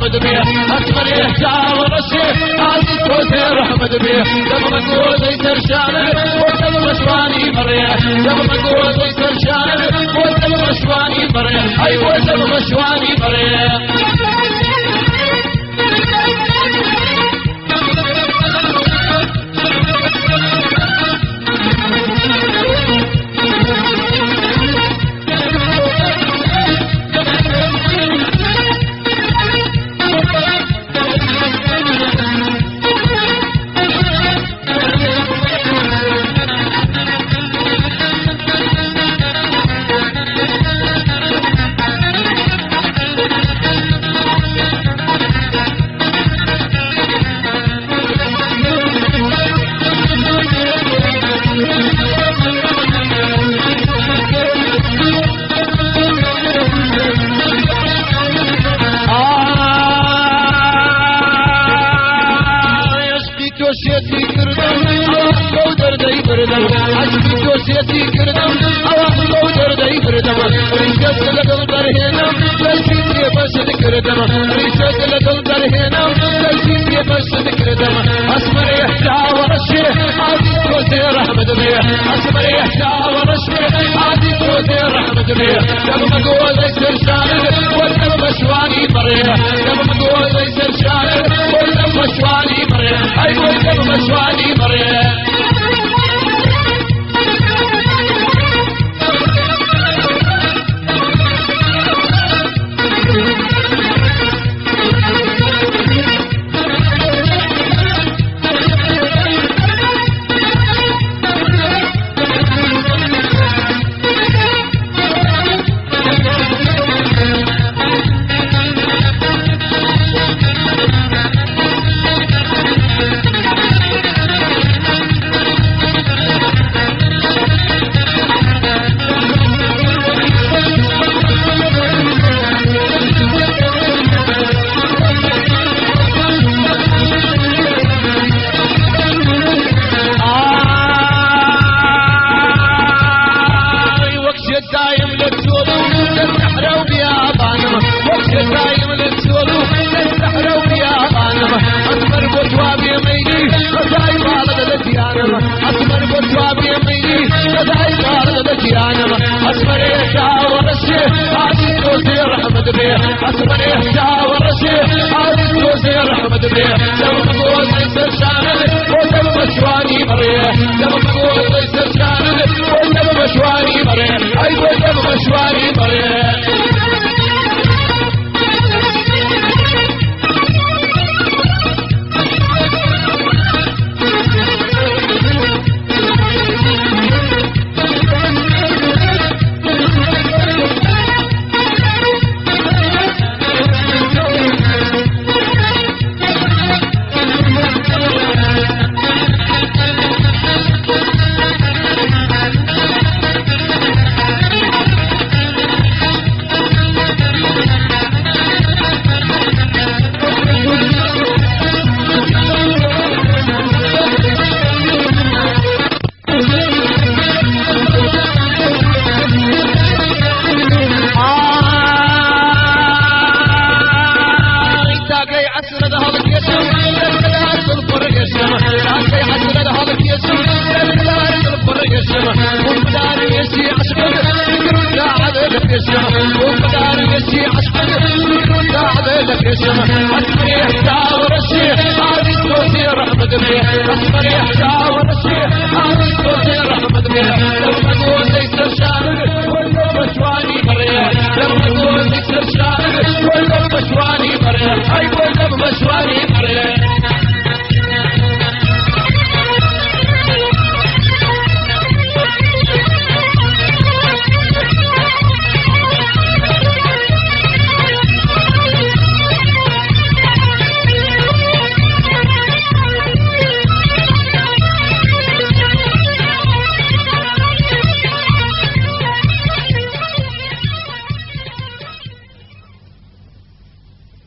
احمد بيه اسمر يحتى ورشه عزيز وزير احمد بيه دم مقود يسرشانه ودم مشواني مريه دم مقود يسرشانه ودم مشواني مريه ايوه دم مشواني مريه جوسيتي كردم الله كودر داي بردم عجبي جوسيتي كردم الله كودر داي بردم ريشت لدل برهنم تلسيتي بس كردم ريشت لدل برهنم تلسيتي بس كردم اسمر يحتى ورشه عزيز وزير احمد بيه اسمر يحتى ورشه عزيز وزير احمد بيه دم مقود يسر شانه ودم مشواني مريه دم مقود يسر شانه ودم مشواني مريه ايوه دم مشواني مريه اسمر يحتى ورشه عزيز وزير احمد بيه اسمر يحتى ورشه عزيز وزير احمد بيه